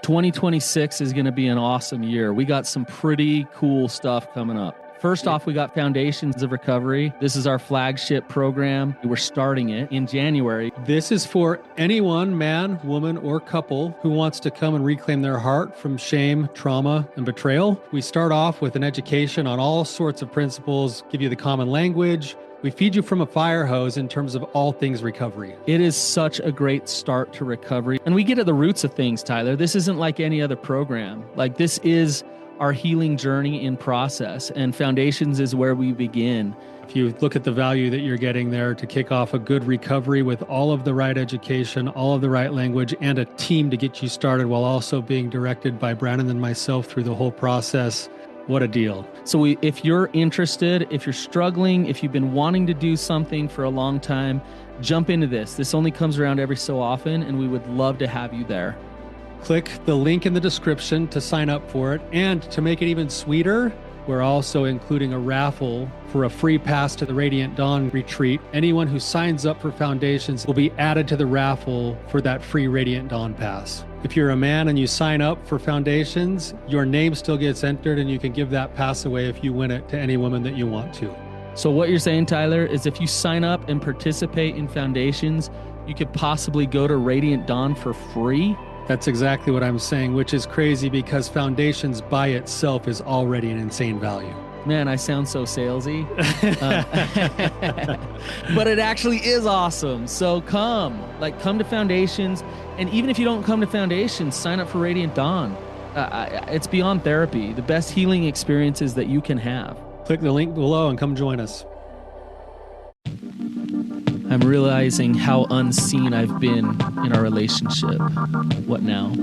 2026 is going to be an awesome year. We got some pretty cool stuff coming up. First off, we got Foundations of Recovery. This is our flagship program. We're starting it in January. This is for anyone, man, woman, or couple who wants to come and reclaim their heart from shame, trauma, and betrayal. We start off with an education on all sorts of principles, give you the common language. We feed you from a fire hose in terms of all things recovery. It is such a great start to recovery. And we get at the roots of things, Tyler. This isn't like any other program. Like, this is our healing journey in process, and Foundations is where we begin. If you look at the value that you're getting there to kick off a good recovery with all of the right education, all of the right language, and a team to get you started while also being directed by Brandon and myself through the whole process, what a deal. So if you're interested, if you're struggling, if you've been wanting to do something for a long time, jump into this. This only comes around every so often, and we would love to have you there. Click the link in the description to sign up for it. And to make it even sweeter, we're also including a raffle for a free pass to the Radiant Dawn retreat. Anyone who signs up for Foundations will be added to the raffle for that free Radiant Dawn pass. If you're a man and you sign up for Foundations, your name still gets entered, and you can give that pass away if you win it to any woman that you want to. So what you're saying, Tyler, is if you sign up and participate in Foundations, you could possibly go to Radiant Dawn for free? That's exactly what I'm saying, which is crazy because Foundations by itself is already an insane value. Man, I sound so salesy. But it actually is awesome. So come to Foundations. And even if you don't come to Foundations, sign up for Radiant Dawn. It's beyond therapy, the best healing experiences that you can have. Click the link below and come join us. I'm realizing how unseen I've been in our relationship. What now?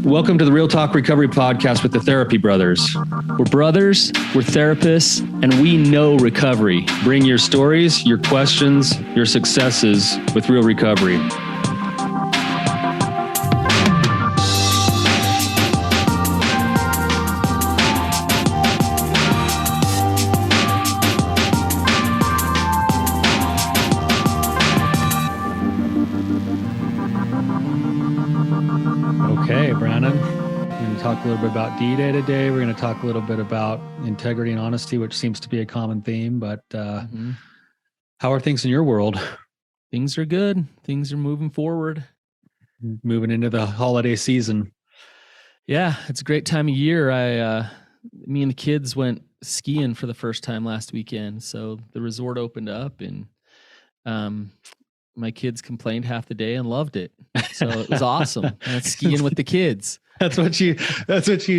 Welcome to the Real Talk Recovery Podcast with the Therapy Brothers. We're brothers, we're therapists, and we know recovery. Bring your stories, your questions, your successes with real recovery. Okay, Brandon, we're going to talk a little bit about D-Day today. We're going to talk a little bit about integrity and honesty, which seems to be a common theme. But how are things in your world? Things are good. Things are moving forward. Moving into the holiday season. Yeah, it's a great time of year. Me and the kids went skiing for the first time last weekend. So the resort opened up, and my kids complained half the day and loved it. So it was awesome. Skiing with the kids. That's what you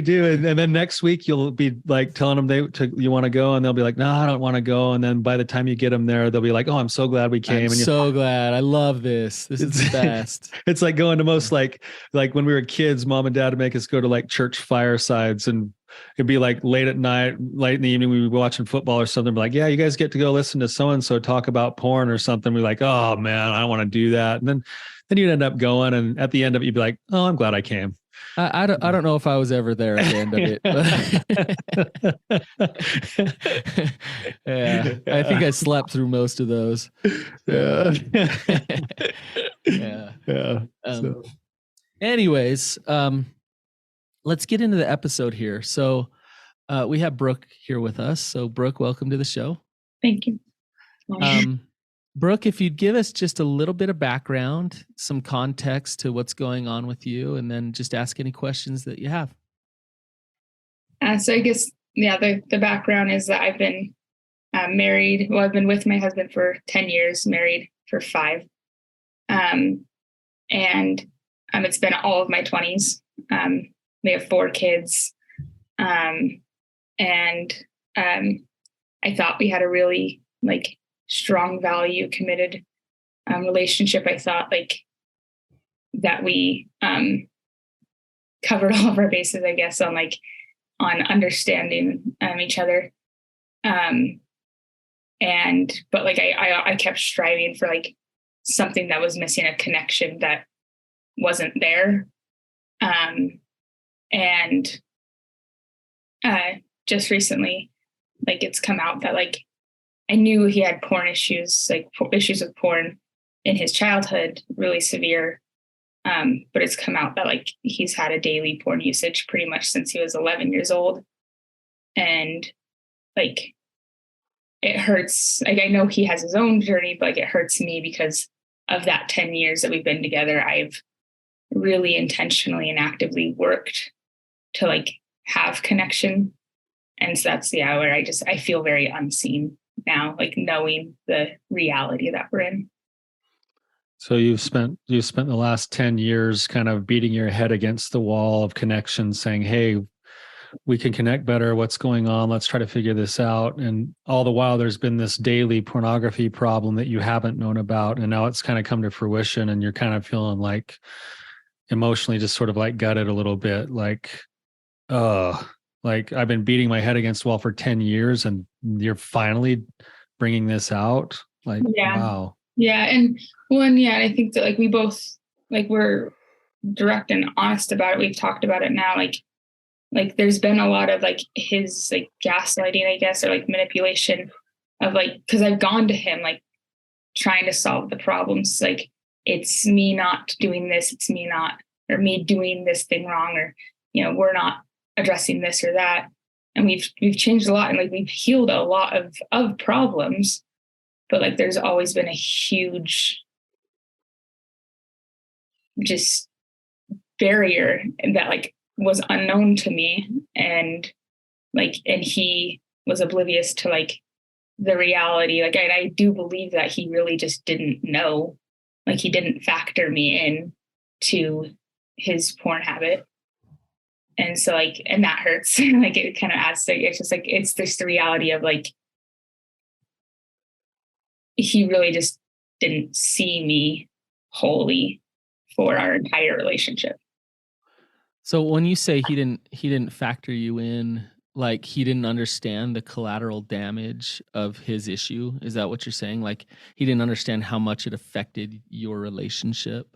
do. And then next week you'll be like telling them you want to go, and they'll be like, no, I don't want to go. And then by the time you get them there, they'll be like, oh, I'm so glad we came. I'm so glad. I love this. This is the best. It's like going to most like when we were kids, mom and dad would make us go to like church firesides, and it'd be like late at night, late in the evening, we would be watching football or something. Be like, yeah, you guys get to go listen to so-and-so talk about porn or something. We're like, oh man, I don't want to do that. And then you'd end up going, and at the end of it, you'd be like, oh, I'm glad I came. I don't know if I was ever there at the end of it. Yeah, I think I slept through most of those. Yeah. Yeah. Anyways, let's get into the episode here. So we have Brooke here with us. So Brooke, welcome to the show. Thank you. Brooke, if you'd give us just a little bit of background, some context to what's going on with you, and then just ask any questions that you have. So I guess, the background is that I've been married. Well, I've been with my husband for 10 years, married for 5. And it's been all of my 20s. We have 4 kids. I thought we had a really strong value committed relationship. I thought that we covered all of our bases, I guess, on understanding each other. But I kept striving for something that was missing, a connection that wasn't there. Just recently, it's come out that I knew he had porn issues, issues with porn in his childhood, really severe. But it's come out that like he's had a daily porn usage pretty much since he was 11 years old. And like, it hurts. Like, I know he has his own journey, but like, it hurts me because of that 10 years that we've been together. I've really intentionally and actively worked to like have connection. And so that's, yeah, where I feel very unseen now, like knowing the reality that we're in. So you've spent the last 10 years kind of beating your head against the wall of connection, saying, hey, we can connect better. What's going on? Let's try to figure this out. And all the while there's been this daily pornography problem that you haven't known about. And now it's kind of come to fruition and you're kind of feeling like emotionally just sort of like gutted a little bit. Like I've been beating my head against the wall for 10 years and you're finally bringing this out. Like, yeah. Wow. Yeah. And I think that like we both, like we're direct and honest about it. We've talked about it now. Like there's been a lot of like his like gaslighting, I guess, or like manipulation of like, cause I've gone to him, like trying to solve the problems. Like it's me not doing this. It's me not, or me doing this thing wrong, or, we're not addressing this or that. And we've changed a lot and like we've healed a lot of problems, but like there's always been a huge just barrier that like was unknown to me, and he was oblivious to like the reality. Like I do believe that he really just didn't know, like he didn't factor me in to his porn habit. And so like, and that hurts. Like it kind of adds to, it's just like, it's just the reality of like, he really just didn't see me wholly for our entire relationship. So when you say he didn't factor you in, like he didn't understand the collateral damage of his issue, is that what you're saying? Like he didn't understand how much it affected your relationship?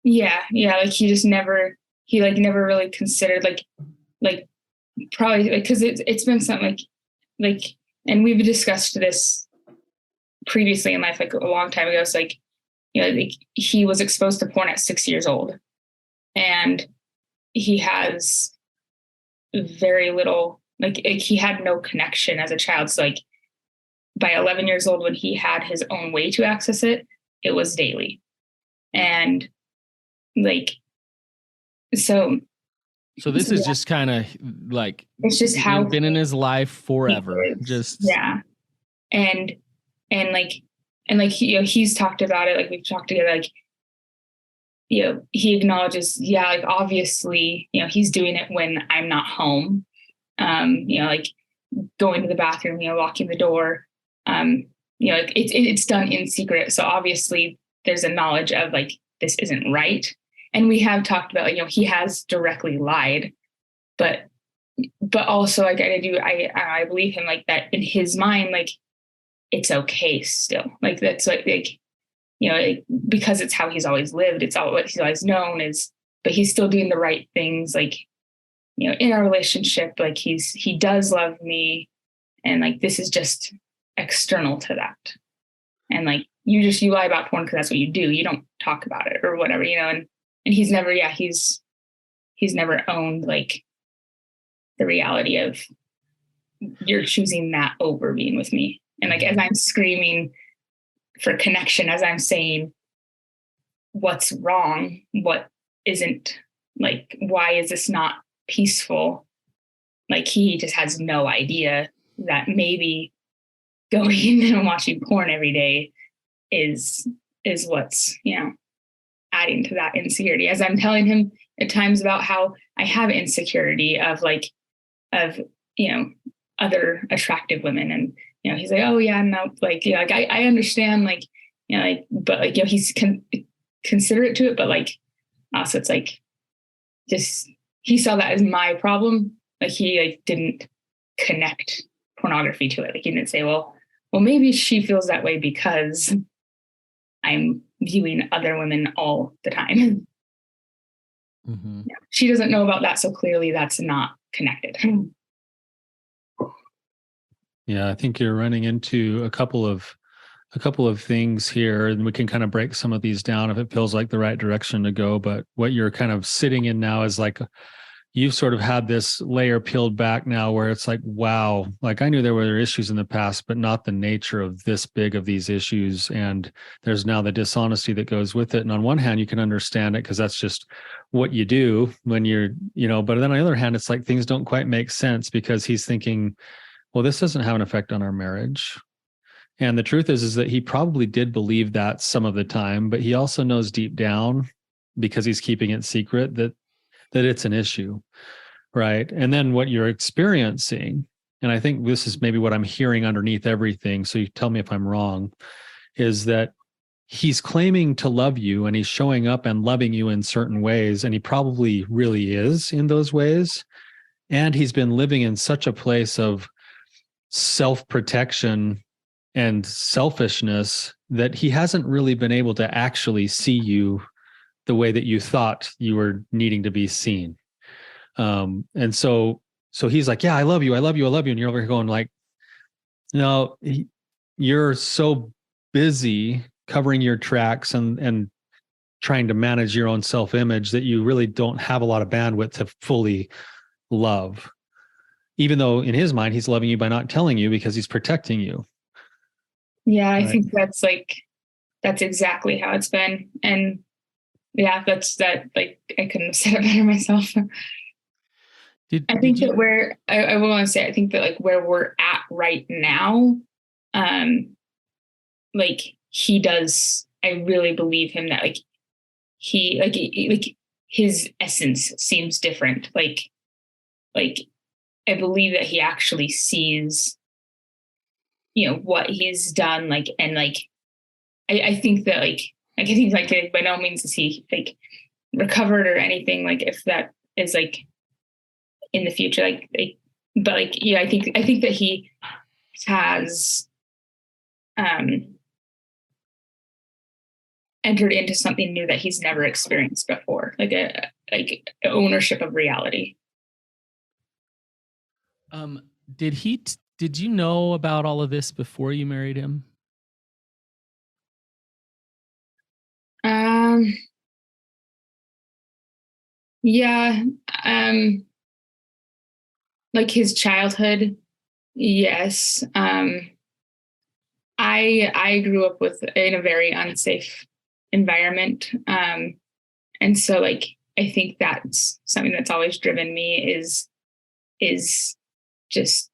Yeah. Like he just never really considered like probably like, cause it's been something like, and we've discussed this previously in life, like a long time ago. So like, like he was exposed to porn at 6 years old, and he has very little, like he had no connection as a child. So like by 11 years old, when he had his own way to access it, it was daily. And like, so this is just kind of like, it's just how been in his life forever. Just, yeah. And he's talked about it. Like we've talked together, like, he acknowledges, like obviously, he's doing it when I'm not home. Like going to the bathroom, locking the door. Like it's done in secret. So obviously there's a knowledge of like, this isn't right. And we have talked about, he has directly lied, but also like I believe him, like that in his mind, like it's okay still. Like that's like because it's how he's always lived. It's all what he's always known is, but he's still doing the right things. Like, in our relationship, like he does love me. And like, this is just external to that. And like, you lie about porn because that's what you do. You don't talk about it or whatever, and he's never, he's never owned like the reality of you're choosing that over being with me. And like, as I'm screaming for connection, as I'm saying, what's wrong? What isn't, like, why is this not peaceful? Like, he just has no idea that maybe going and watching porn every day is what's, adding to that insecurity. As I'm telling him at times about how I have insecurity of other attractive women. And, he's like, oh yeah, no, like, like I understand, like, like, but like, he's considerate to it, but like, also it's like, just, he saw that as my problem. Like he like didn't connect pornography to it. Like he didn't say, well, maybe she feels that way because I'm viewing other women all the time. Mm-hmm. She doesn't know about that. So clearly that's not connected. Yeah, I think you're running into a couple of a couple of things here, and we can kind of break some of these down if it feels like the right direction to go. But what you're kind of sitting in now is like, you've sort of had this layer peeled back now where it's like, wow, like I knew there were issues in the past, but not the nature of this big of these issues. And there's now the dishonesty that goes with it. And on one hand, you can understand it because that's just what you do when you're, but then on the other hand, it's like things don't quite make sense because he's thinking, well, this doesn't have an effect on our marriage. And the truth is that he probably did believe that some of the time, but he also knows deep down, because he's keeping it secret, that it's an issue, right? And then what you're experiencing, and I think this is maybe what I'm hearing underneath everything, so you tell me if I'm wrong, is that he's claiming to love you and he's showing up and loving you in certain ways, and he probably really is in those ways. And he's been living in such a place of self-protection and selfishness that he hasn't really been able to actually see you the way that you thought you were needing to be seen. And so he's like, yeah, I love you. I love you. I love you. And you're over here going like, no, you're so busy covering your tracks and trying to manage your own self-image that you really don't have a lot of bandwidth to fully love, even though in his mind, he's loving you by not telling you because he's protecting you. Yeah, I think that's exactly how it's been. And yeah, like I couldn't have said it better myself. I think that I will want to say, I think that like where we're at right now, like he does, I really believe him that like he his essence seems different. Like I believe that he actually sees, what he's done, like, and like, I think that like I think like by no means is he like recovered or anything, like if that is like in the future, but like, yeah, I think that he has entered into something new that he's never experienced before, like ownership of reality. Did you know about all of this before you married him? Yeah. Like his childhood. Yes. I grew up in a very unsafe environment. And so like, I think that's something that's always driven me is just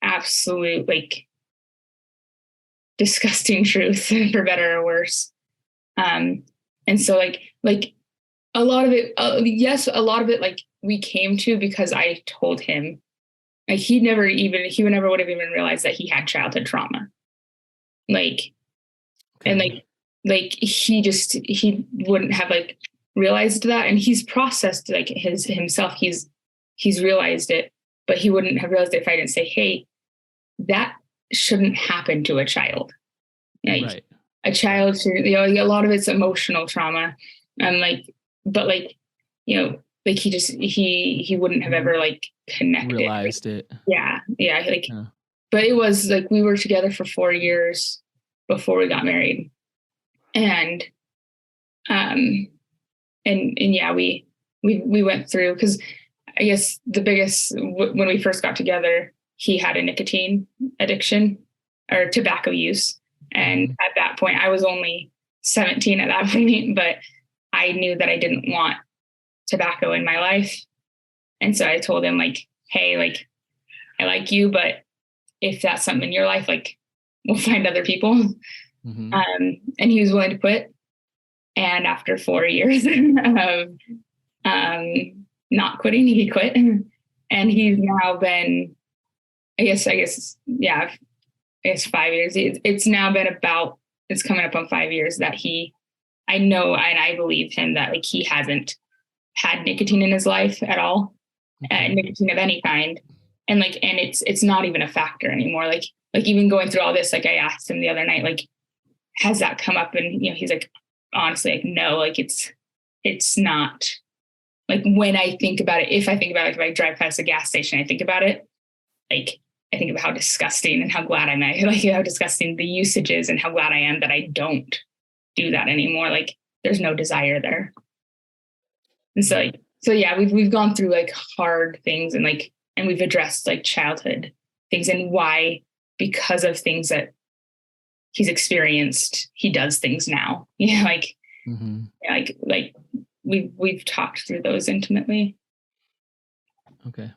absolute, like, disgusting truth for better or worse. And so like a lot of it, yes, a lot of it, like we came to because I told him, like he never would have even realized that he had childhood trauma. Like, okay. And like he wouldn't have like realized that. And he's processed like himself. He's realized it, but he wouldn't have realized it if I didn't say, hey, that shouldn't happen to a child. Like, right. A child should, a lot of it's emotional trauma. And like, but like, like he wouldn't have ever like connected. Realized it. Yeah. Yeah. Like, yeah. But it was like, we were together for 4 years before we got married. And yeah, we went through, because I guess the biggest, when we first got together, he had a nicotine addiction or tobacco use. And at that point, I was only 17 at that point, but I knew that I didn't want tobacco in my life. And so I told him like, hey, like, I like you, but if that's something in your life, like we'll find other people. Mm-hmm. And he was willing to quit. And after 4 years of not quitting, he quit. And he's now been, I guess, 5 years. It's now been it's coming up on 5 years that I know, and I believe him that like he hasn't had nicotine in his life at all, nicotine of any kind. And like, and it's not even a factor anymore. Like even going through all this, like I asked him the other night, like, has that come up? And, he's like, honestly, like, no, like it's not. Like when I think about it, if I drive past a gas station, I think about it, like I think of how disgusting and how glad I'm at, like how disgusting the usage is and how glad I am that I don't do that anymore. Like there's no desire there. And so yeah, we've gone through like hard things and we've addressed like childhood things and why, because of things that he's experienced, he does things now. Like we've talked through those intimately. Okay.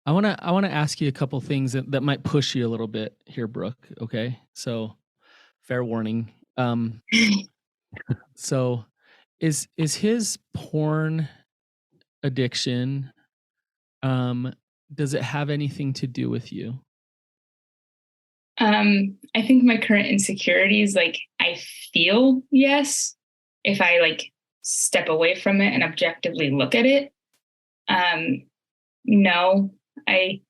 I want to ask you a couple things that might push you a little bit here, Brooke. Okay. So fair warning. So is his porn addiction, does it have anything to do with you? I think my current insecurities, like I feel yes, if I like step away from it and objectively look at it. No, I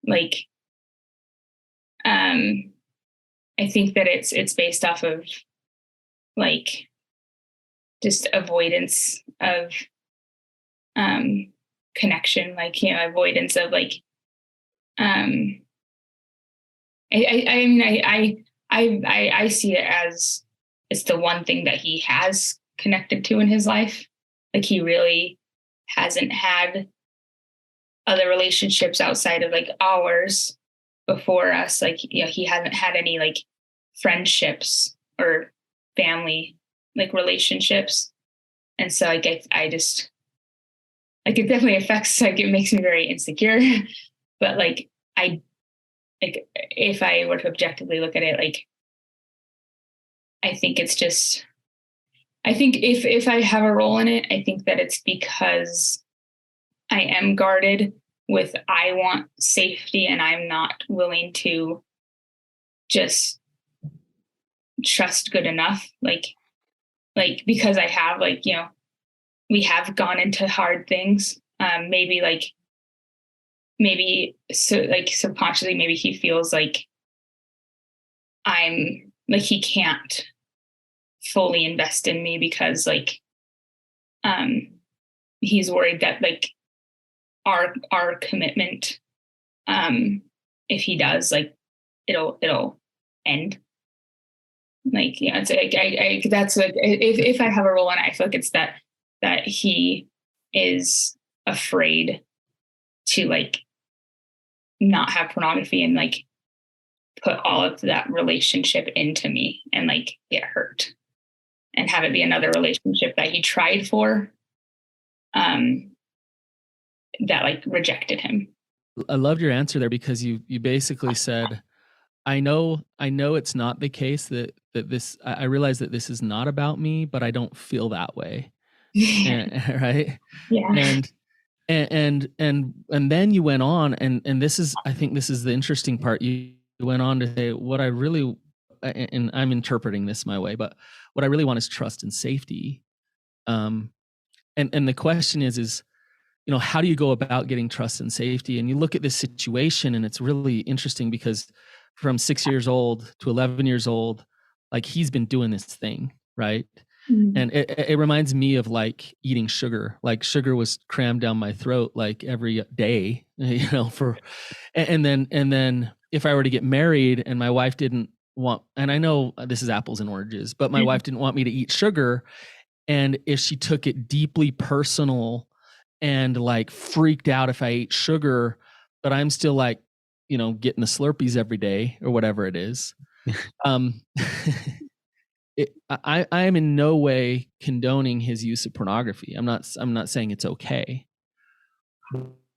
like, I think that it's based off of like just avoidance of connection, like, you know, avoidance of like I see it as it's the one thing that he has connected to in his life. Like he really hasn't had other relationships outside of like ours before us. Like, you know, he hasn't had any like friendships or family like relationships. And so I just like, it definitely affects, like it makes me very insecure, but like, if I were to objectively look at it, like, I think it's just, I think if I have a role in it, I think that it's because I am guarded with, I want safety and I'm not willing to just trust good enough. Like because I have like, you know, we have gone into hard things. Maybe so like subconsciously, maybe he feels like I'm like, he can't fully invest in me because like, he's worried that like our commitment, if he does, like it'll end. Like, yeah, it's like, that's like, if I have a role in it, I feel like it's that he is afraid to like not have pornography and like put all of that relationship into me and like get hurt and have it be another relationship that he tried for, that like rejected him. I loved your answer there because you basically said, I know it's not the case that this, I realize that this is not about me, but I don't feel that way. Right. Yeah. And then you went on and this is, I think this is the interesting part. You went on to say what I really, and I'm interpreting this my way, but what I really want is trust and safety. And the question is, you know, how do you go about getting trust and safety? And you look at this situation and it's really interesting because from 6 years old to 11 years old, like he's been doing this thing, right? Mm-hmm. And it reminds me of like eating sugar. Like sugar was crammed down my throat like every day, you know, and then if I were to get married and my wife didn't want, and I know this is apples and oranges, but my wife didn't want me to eat sugar. And if she took it deeply personal and like freaked out if I ate sugar, but I'm still like, you know, getting the Slurpees every day or whatever it is. I am in no way condoning his use of pornography. I'm not saying it's okay,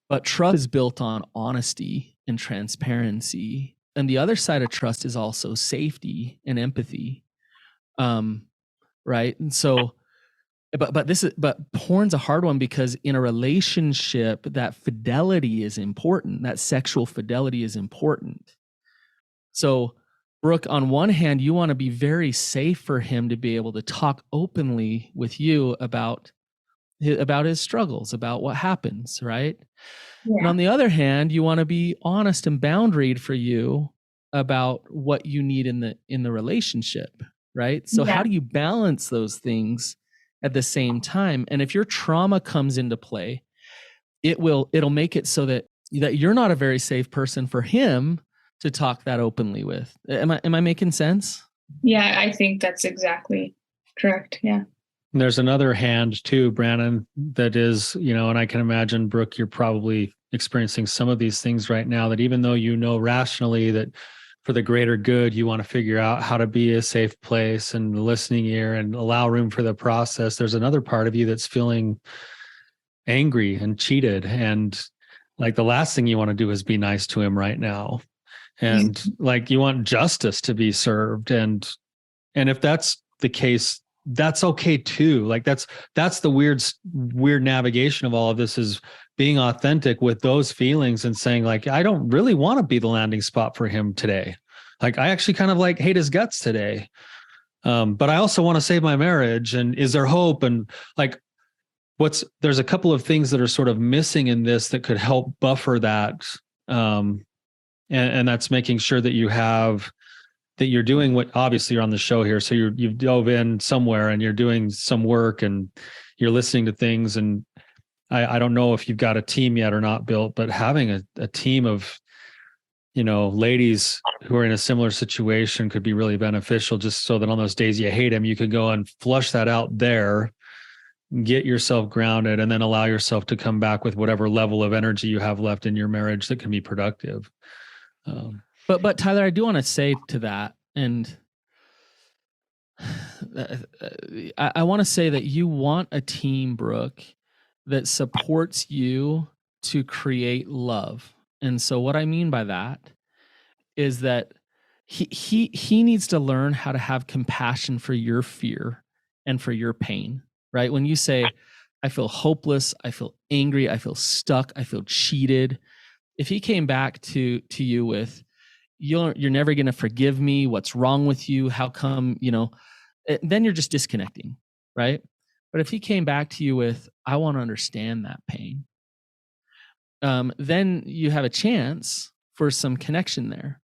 but trust is built on honesty and transparency. And the other side of trust is also safety and empathy. Right. And so, but porn's a hard one because in a relationship, that fidelity is important. That sexual fidelity is important. So, Brooke, on one hand, you want to be very safe for him to be able to talk openly with you about his struggles, about what happens, right? Yeah. And on the other hand, you want to be honest and boundaried for you about what you need in the relationship, right? So how do you balance those things at the same time? And if your trauma comes into play, it'll make it so that that you're not a very safe person for him to talk that openly with. Am I making sense? Yeah, I think that's exactly correct. Yeah. There's another hand too, Brandon, that is, and I can imagine, Brooke, you're probably experiencing some of these things right now, that even though you know rationally that for the greater good, you want to figure out how to be a safe place and the listening ear and allow room for the process, there's another part of you that's feeling angry and cheated. And like the last thing you want to do is be nice to him right now. And like you want justice to be served. And if that's the case, that's okay too. Like that's the weird navigation of all of this, is being authentic with those feelings and saying like, I don't really want to be the landing spot for him today. Like I actually kind of like hate his guts today. But I also want to save my marriage. And is there hope? And like, there's a couple of things that are sort of missing in this that could help buffer that. And that's making sure that you're doing what, obviously you're on the show here. So you've dove in somewhere and you're doing some work and you're listening to things. And I don't know if you've got a team yet or not built, but having a team of, ladies who are in a similar situation could be really beneficial, just so that on those days you hate him, you could go and flush that out there, get yourself grounded, and then allow yourself to come back with whatever level of energy you have left in your marriage that can be productive. But Tyler, I do want to say to that, and I want to say that you want a team, Brooke, that supports you to create love. And so what I mean by that is that he needs to learn how to have compassion for your fear and for your pain, right? When you say, I feel hopeless, I feel angry, I feel stuck, I feel cheated. If he came back to you with, you're never going to forgive me, what's wrong with you, how come, then you're just disconnecting, right? But if he came back to you with, I want to understand that pain, then you have a chance for some connection there.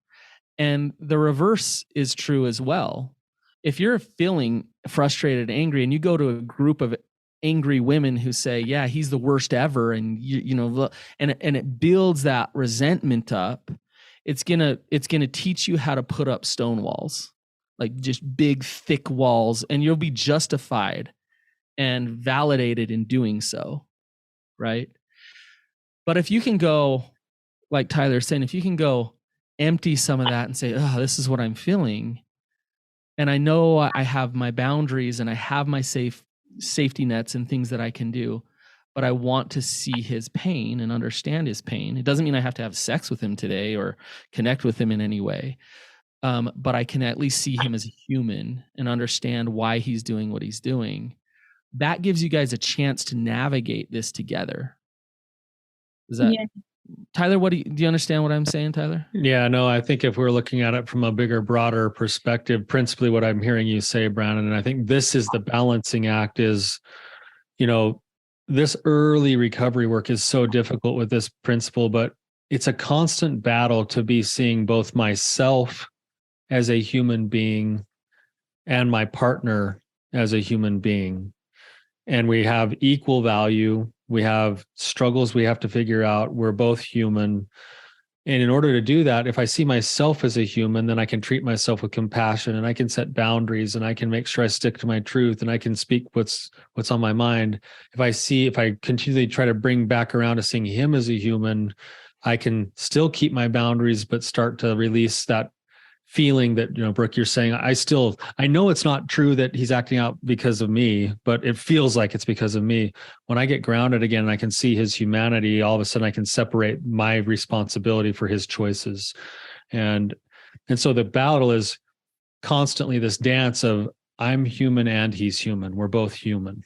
And the reverse is true as well. If you're feeling frustrated, angry, and you go to a group of angry women who say, yeah, he's the worst ever, and and it builds that resentment up, it's gonna teach you how to put up stone walls, like just big, thick walls, and you'll be justified and validated in doing so, right? But if you can go, like Tyler's saying, if you can go empty some of that and say, oh, this is what I'm feeling, and I know I have my boundaries and I have my safety nets and things that I can do, but I want to see his pain and understand his pain. It doesn't mean I have to have sex with him today or connect with him in any way. But I can at least see him as a human and understand why he's doing what he's doing. That gives you guys a chance to navigate this together. Is that, yeah. Tyler, do you understand what I'm saying, Tyler? Yeah, no, I think if we're looking at it from a bigger, broader perspective, principally what I'm hearing you say, Brandon, and I think this is the balancing act, is, this early recovery work is so difficult with this principle, but it's a constant battle to be seeing both myself as a human being and my partner as a human being. And we have equal value. We have struggles we have to figure out. We're both human. And in order to do that, if I see myself as a human, then I can treat myself with compassion, and I can set boundaries, and I can make sure I stick to my truth, and I can speak what's on my mind. If I continually try to bring back around to seeing him as a human, I can still keep my boundaries, but start to release that feeling that, Brooke, you're saying, I know it's not true that he's acting out because of me, but it feels like it's because of me. When I get grounded again and I can see his humanity, all of a sudden I can separate my responsibility for his choices. And so the battle is constantly this dance of, I'm human and he's human. We're both human.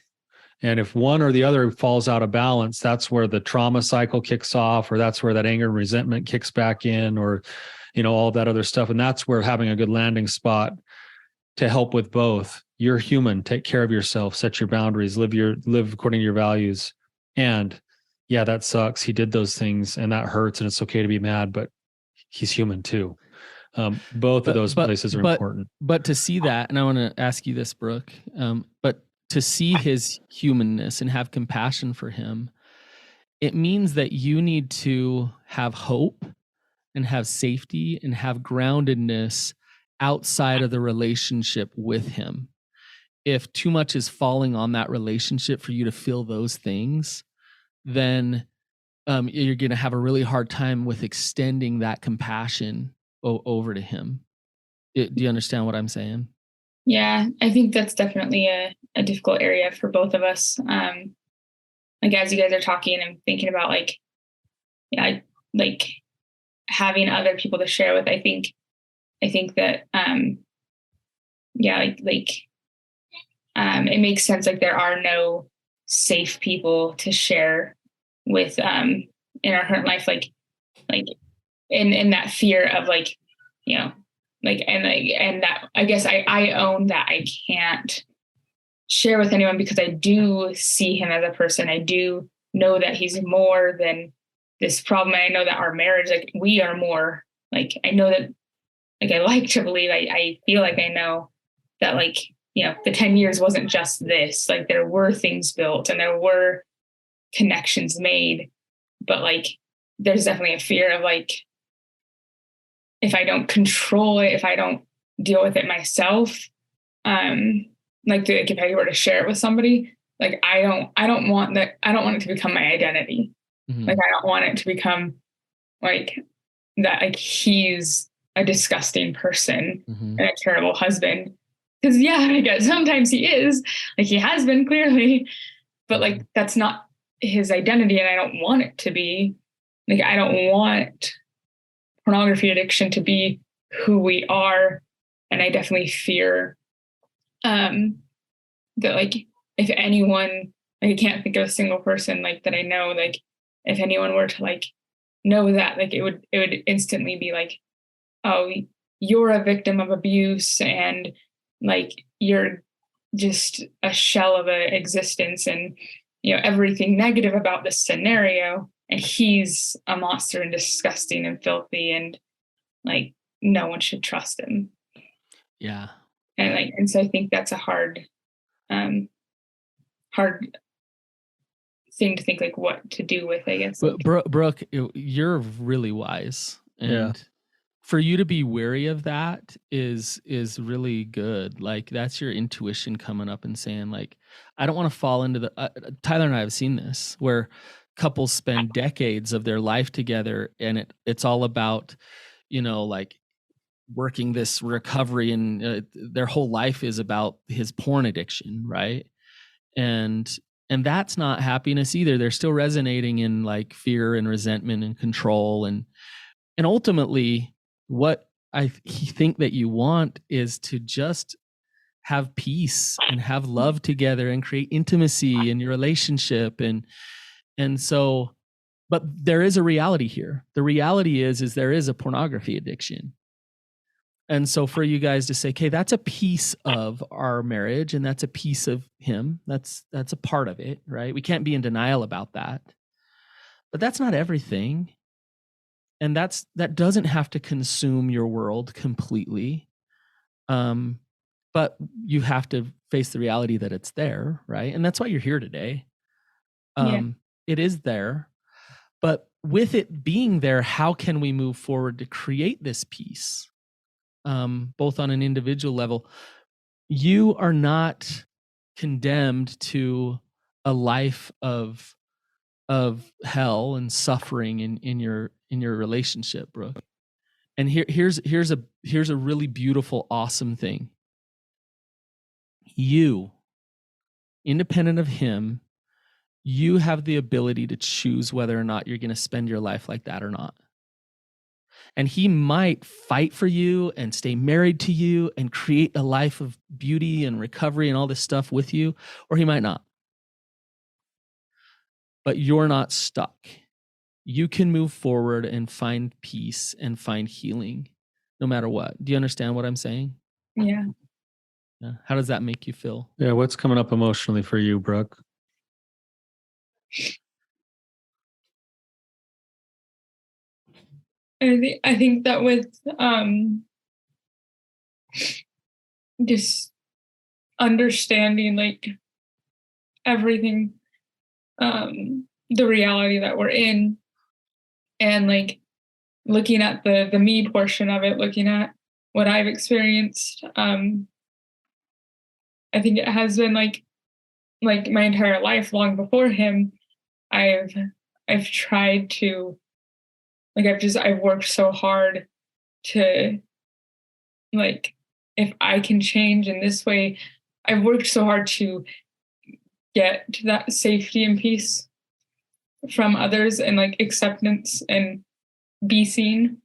And if one or the other falls out of balance, that's where the trauma cycle kicks off, or that's where that anger and resentment kicks back in, or all that other stuff. And that's where having a good landing spot to help with both. You're human, take care of yourself, set your boundaries, live according to your values. And yeah, that sucks. He did those things and that hurts, and it's okay to be mad, but he's human too. Both of those places are important. But to see that, and I want to ask you this, Brooke, but to see his humanness and have compassion for him, it means that you need to have hope and have safety and have groundedness outside of the relationship with him. If too much is falling on that relationship for you to feel those things, then you're going to have a really hard time with extending that compassion over to him. Do you understand what I'm saying? Yeah, I think that's definitely a difficult area for both of us. Like as you guys are talking, I'm thinking about like, yeah, like having other people to share with. I think that yeah, it makes sense. Like there are no safe people to share with in our current life. Like in that fear of like, you know, and that I guess I own that I can't share with anyone because I do see him as a person. I do know that he's more than this problem. I know that our marriage, like we are more. Like I know that, like I like to believe, I feel like I know that, like, you know, the 10 years wasn't just this. Like there were things built and there were connections made, but like there's definitely a fear of like, if I don't control it, if I don't deal with it myself, like if I were to share it with somebody, like I don't want that. I don't want it to become my identity. Mm-hmm. Like I don't want it to become like that. Like he's a disgusting person and a terrible husband. Because yeah, I guess sometimes he is. Like he has been clearly, but like that's not his identity, and I don't want it to be. Like I don't want pornography addiction to be who we are, and I definitely fear that like if anyone, like I can't think of a single person like that I know, like if anyone were to like know that, like it would instantly be like, oh, you're a victim of abuse and like you're just a shell of an existence, and you know everything negative about this scenario, and he's a monster and disgusting and filthy, and like no one should trust him. Yeah. And so I think that's a hard thing to think like what to do with, I guess. But Brooke, you're really wise, and for you to be wary of that is really good. Like that's your intuition coming up and saying like, I don't want to fall into the Tyler and I have seen this where couples spend decades of their life together, and it's all about, you know, like working this recovery, and their whole life is about his porn addiction, right? And that's not happiness either. They're still resonating in like fear and resentment and control, and ultimately what I think that you want is to just have peace and have love together and create intimacy in your relationship. And so, but there is a reality here. The reality is there is a pornography addiction. And so for you guys to say, okay, that's a piece of our marriage and that's a piece of him. That's a part of it, right? We can't be in denial about that. But that's not everything. And that doesn't have to consume your world completely. But you have to face the reality that it's there, right? And that's why you're here today. It is there. But with it being there, how can we move forward to create this peace? Both on an individual level. You are not condemned to a life of hell and suffering in your relationship, Brooke. And here's a really beautiful, awesome thing. You, independent of him, you have the ability to choose whether or not you're going to spend your life like that or not. And he might fight for you and stay married to you and create a life of beauty and recovery and all this stuff with you, or he might not. But you're not stuck. You can move forward and find peace and find healing no matter what. Do you understand what I'm saying? Yeah. How does that make you feel? Yeah. What's coming up emotionally for you, Brooke? I think that with just understanding like everything, the reality that we're in, and like looking at the me portion of it, looking at what I've experienced. I think it has been like my entire life, long before him, I've tried to, like, I've worked so hard to, like, if I can change in this way, I've worked so hard to get to that safety and peace from others, and like acceptance and be seen.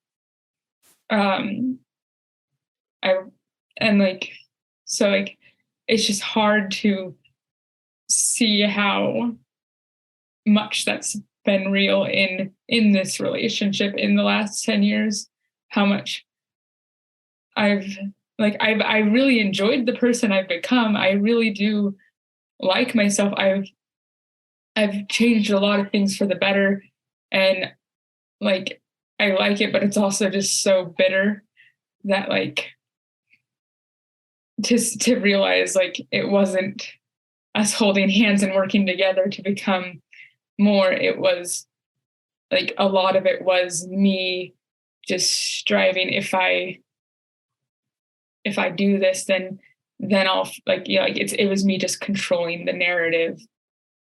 I and like so like it's just hard to see how much that's been real in this relationship in the last 10 years, how much I've I really enjoyed the person I've become. I really do like myself. I've changed a lot of things for the better, and like I like it, but it's also just so bitter that like to realize like it wasn't us holding hands and working together to become more. It was like a lot of it was me just striving. If I do this, then I'll like, you know, like it was me just controlling the narrative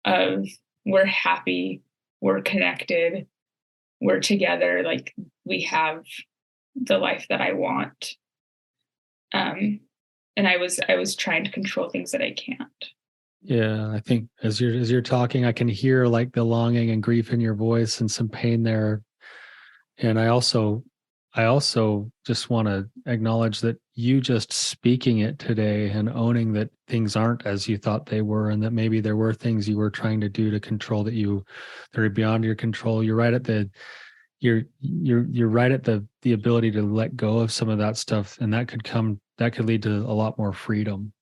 of we're happy, we're connected, we're together, like we have the life that I want. And I was trying to control things that I can't. Yeah, I think as you're talking, I can hear like the longing and grief in your voice and some pain there. And I also just want to acknowledge that you just speaking it today and owning that things aren't as you thought they were, and that maybe there were things you were trying to do to control that are beyond your control. You're right at the ability to let go of some of that stuff, and that could lead to a lot more freedom.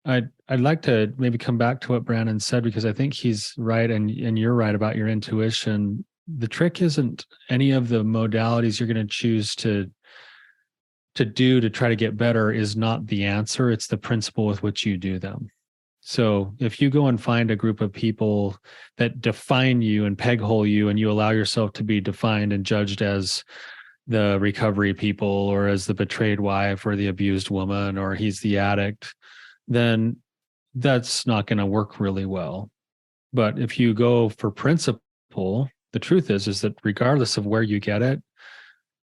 I'd like to maybe come back to what Brandon said, because I think he's right, and you're right about your intuition. The trick isn't any of the modalities you're going to choose to do to try to get better is not the answer. It's the principle with which you do them. So if you go and find a group of people that define you and peg hole you, and you allow yourself to be defined and judged as the recovery people, or as the betrayed wife, or the abused woman, or he's the addict, then that's not going to work really well. But if you go for principle, the truth is that regardless of where you get it,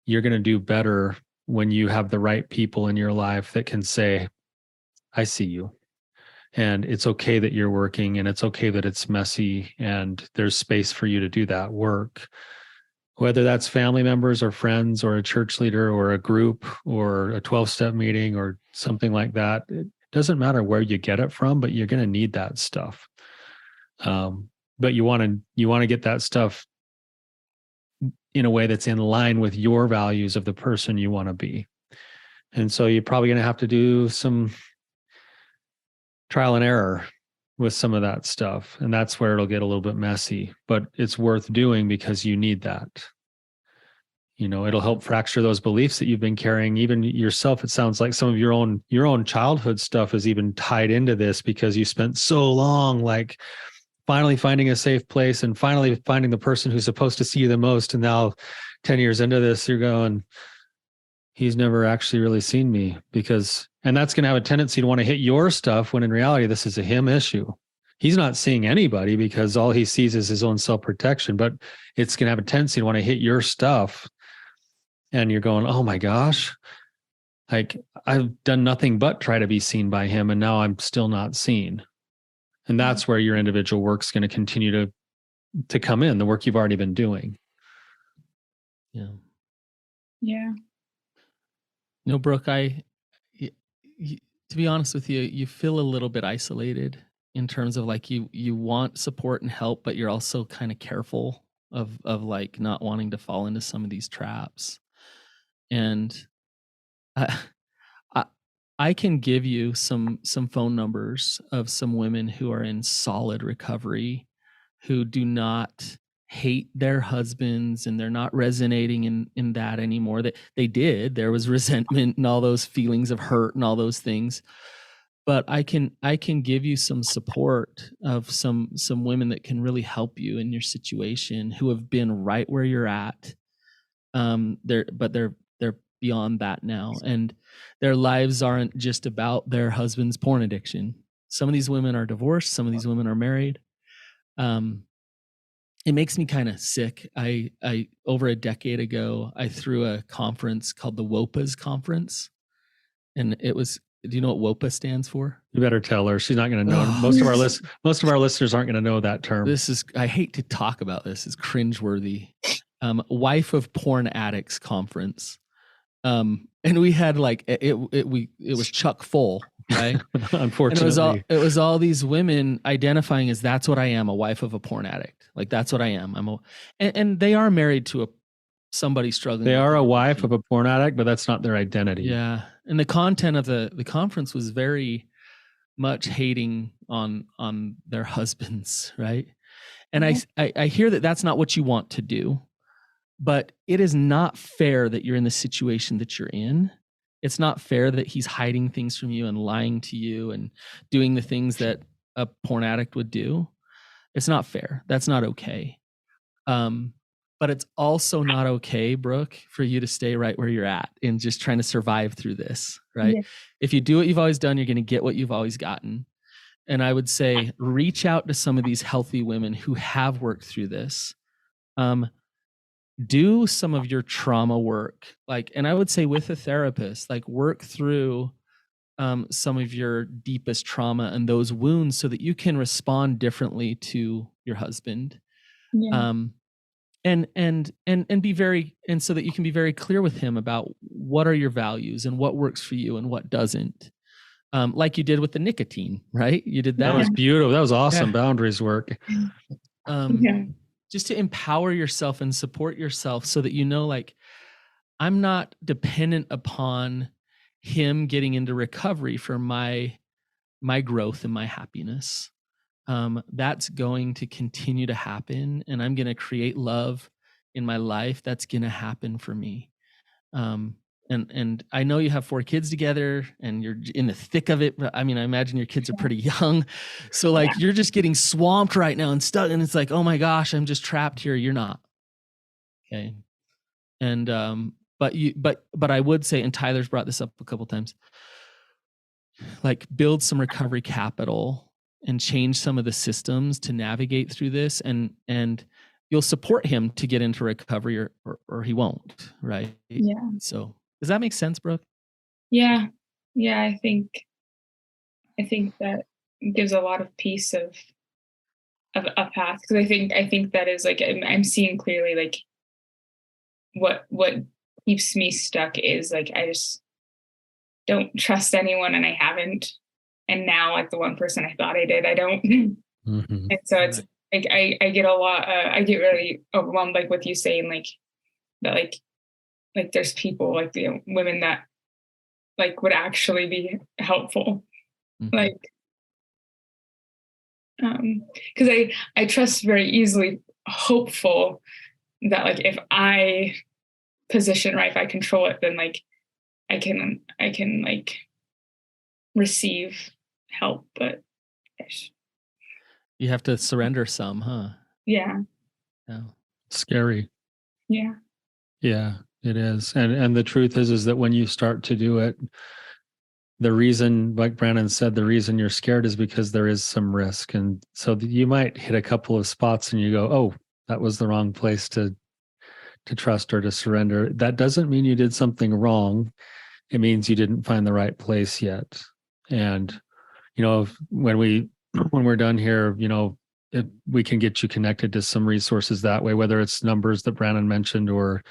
you're going to do better when you have the right people in your life that can say, I see you. And it's okay that you're working, and it's okay that it's messy, and there's space for you to do that work. Whether that's family members or friends or a church leader or a group or a 12-step meeting or something like that, it doesn't matter where you get it from, but you're going to need that stuff. But you want to get that stuff in a way that's in line with your values of the person you want to be. And so you're probably going to have to do some trial and error with some of that stuff. And that's where it'll get a little bit messy, but it's worth doing because you need that. You know, it'll help fracture those beliefs that you've been carrying, even yourself. It sounds like some of your own childhood stuff is even tied into this, because you spent so long like finally finding a safe place and finally finding the person who's supposed to see you the most. And now 10 years into this, you're going, he's never actually really seen me, and that's going to have a tendency to want to hit your stuff, when in reality, this is a him issue. He's not seeing anybody because all he sees is his own self-protection, but it's going to have a tendency to want to hit your stuff. And you're going, oh my gosh, like I've done nothing but try to be seen by him, and now I'm still not seen. And that's where your individual work's going to continue to come in, the work you've already been doing. Yeah. Yeah. No, Brooke, to be honest with you, you feel a little bit isolated in terms of like you want support and help, but you're also kind of careful of like not wanting to fall into some of these traps. And I can give you some phone numbers of some women who are in solid recovery, who do not hate their husbands, and they're not resonating in that anymore. That they did. There was resentment and all those feelings of hurt and all those things. but I can give you some support of some women that can really help you in your situation, who have been right where you're at. They're beyond that now, and their lives aren't just about their husband's porn addiction. Some of these women are divorced, some of these women are married. It makes me kind of sick. I over a decade ago, I threw a conference called the WOPA's conference, and it was. Do you know what WOPA stands for? You better tell her. She's not going to know. Oh. Most of our listeners aren't going to know that term. I hate to talk about this. It's cringeworthy. Wife of Porn Addicts Conference. And we had like it was chock full, right? Unfortunately, and it was all these women identifying as, that's what I am, a wife of a porn addict. Like, that's what I am. And they are married to somebody struggling. They are a wife of a porn addict, but that's not their identity. Yeah. And the content of the conference was very much hating on their husbands, right? And I hear that that's not what you want to do, but it is not fair that you're in the situation that you're in. It's not fair that he's hiding things from you and lying to you and doing the things that a porn addict would do. It's not fair. That's not okay. But it's also not okay, Brooke, for you to stay right where you're at and just trying to survive through this, right? Yeah. If you do what you've always done, you're going to get what you've always gotten. And I would say, reach out to some of these healthy women who have worked through this. Do some of your trauma work, and I would say with a therapist, work through some of your deepest trauma and those wounds so that you can respond differently to your husband. Yeah. And be very, and so that you can be very clear with him about what are your values and what works for you and what doesn't. Like you did with the nicotine, right? You did that. That was beautiful. That was awesome. Yeah. Boundaries work. Just to empower yourself and support yourself so that, I'm not dependent upon him getting into recovery for my growth and my happiness. That's going to continue to happen, and I'm going to create love in my life. That's going to happen for me. And I know you have 4 kids together and you're in the thick of it. But I mean, I imagine your kids are pretty young. So you're just getting swamped right now and stuck. And it's like, oh my gosh, I'm just trapped here. You're not. Okay. And, but I would say, and Tyler's brought this up a couple of times, build some recovery capital and change some of the systems to navigate through this, and you'll support him to get into recovery or he won't. Right. Yeah. So does that make sense, Brooke? Yeah. Yeah. I think that gives a lot of peace of a path. Cause I think that is I'm seeing clearly, what keeps me stuck is I just don't trust anyone, and I haven't. And now, the one person I thought I did, I don't. Mm-hmm. And so it's I get a lot. I get really overwhelmed, with you saying that, there's people women that would actually be helpful, mm-hmm. Because I trust very easily hopeful that if I position right, if I control it, then I can receive help, but you have to surrender some, huh? Yeah. Yeah. Scary. Yeah. Yeah, it is. And the truth is that when you start to do it, the reason, like Brandon said, the reason you're scared is because there is some risk. And so you might hit a couple of spots and you go, oh, that was the wrong place to trust or to surrender. That doesn't mean you did something wrong. It means you didn't find the right place yet. And, when we're done here, we can get you connected to some resources that way, whether it's numbers that Brandon mentioned or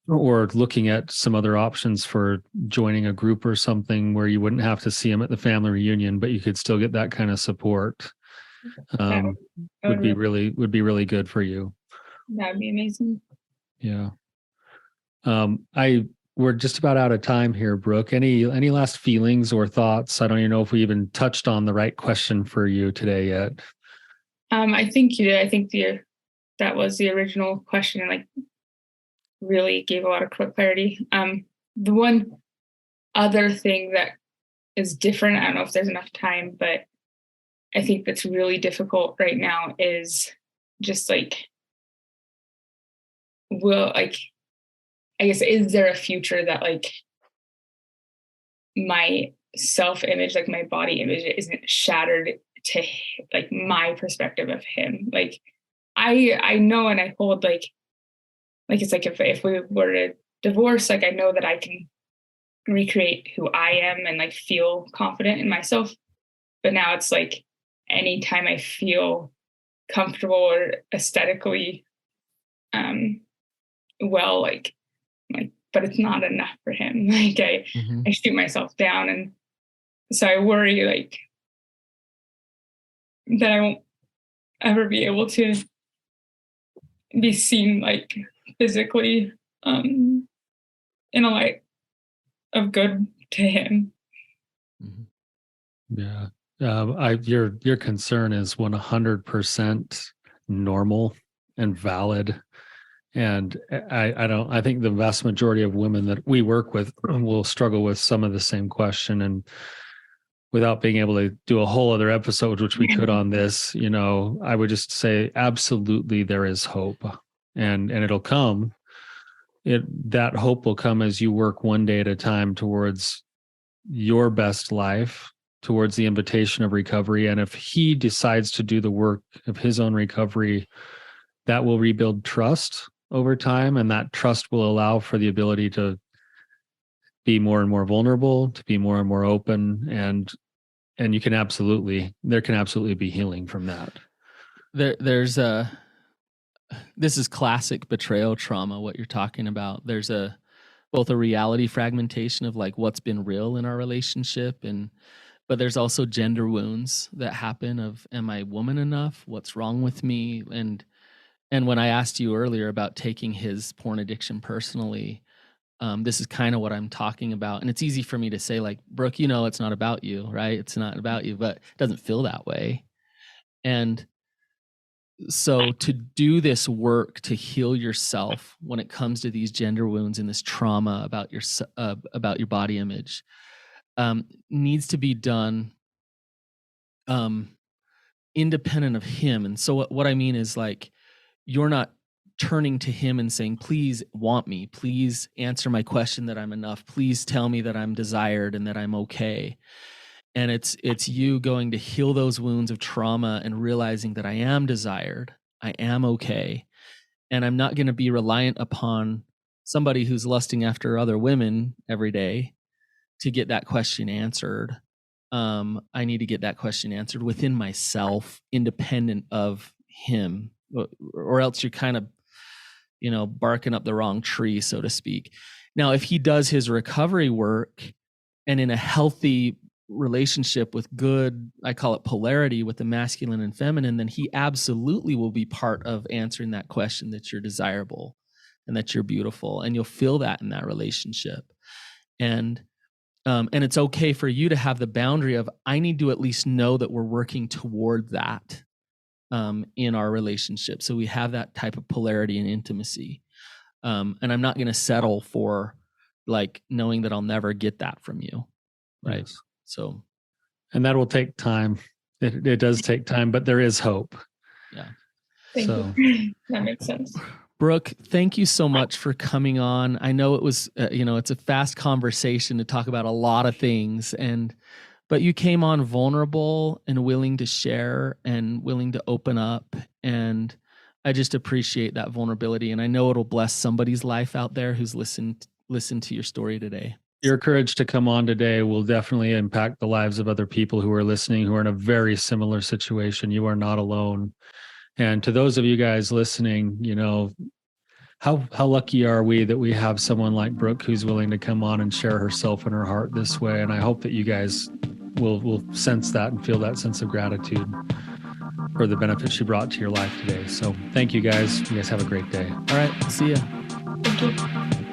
looking at some other options for joining a group or something where you wouldn't have to see them at the family reunion, but you could still get that kind of support. Would be really good for you. That'd be amazing. Yeah. We're just about out of time here, Brooke. Any last feelings or thoughts? I don't even know if we even touched on the right question for you today yet. I think you did. I think that was the original question, and really gave a lot of clarity. The one other thing that is different. I don't know if there's enough time, but I think that's really difficult right now is just like, I guess, is there a future that like my self-image, like my body image isn't shattered to like my perspective of him? Like I know, and I hold like it's like if we were to divorce, like I know that I can recreate who I am and like feel confident in myself. But now it's like anytime I feel comfortable or aesthetically well, like but it's not enough for him. Like I shoot myself down, and so I worry like that I won't ever be able to be seen like physically in a light of good to him. Yeah. Your concern is 100% normal and valid. And I think the vast majority of women that we work with will struggle with some of the same question. And without being able to do a whole other episode, which we could on this, I would just say, absolutely, there is hope, and it'll come. That hope will come as you work one day at a time towards your best life, towards the invitation of recovery. And if he decides to do the work of his own recovery, that will rebuild trust over time. And that trust will allow for the ability to be more and more vulnerable, to be more and more open. And there can absolutely be healing from that. This is classic betrayal trauma, what you're talking about. There's both a reality fragmentation of like what's been real in our relationship, but there's also gender wounds that happen of, am I woman enough? What's wrong with me? And when I asked you earlier about taking his porn addiction personally, this is kind of what I'm talking about. And it's easy for me to say like, Brooke, it's not about you, right? It's not about you, but it doesn't feel that way. And so to do this work to heal yourself when it comes to these gender wounds and this trauma about your body image needs to be done independent of him. And so what I mean is like, you're not turning to him and saying, please want me, please answer my question that I'm enough, please tell me that I'm desired and that I'm okay. And it's you going to heal those wounds of trauma and realizing that I am desired, I am okay, and I'm not going to be reliant upon somebody who's lusting after other women every day to get that question answered. I need to get that question answered within myself, independent of him, or else you're kind of, barking up the wrong tree, so to speak. Now, if he does his recovery work and in a healthy relationship with good, I call it polarity with the masculine and feminine, then he absolutely will be part of answering that question that you're desirable and that you're beautiful, and you'll feel that in that relationship. And it's okay for you to have the boundary of, I need to at least know that we're working toward that in our relationship. So we have that type of polarity and intimacy. And I'm not going to settle for like knowing that I'll never get that from you. Right. Yes. So, and that will take time. It does take time, but there is hope. Yeah. Thank you. That makes sense. Brooke, thank you so much for coming on. I know it was, it's a fast conversation to talk about a lot of things, but you came on vulnerable and willing to share and willing to open up. And I just appreciate that vulnerability. And I know it'll bless somebody's life out there who's listened to your story today. Your courage to come on today will definitely impact the lives of other people who are listening, who are in a very similar situation. You are not alone. And to those of you guys listening, how lucky are we that we have someone like Brooke who's willing to come on and share herself and her heart this way. And I hope that you guys will sense that and feel that sense of gratitude for the benefit she brought to your life today. So thank you guys. You guys have a great day. All right. See ya. Thank you.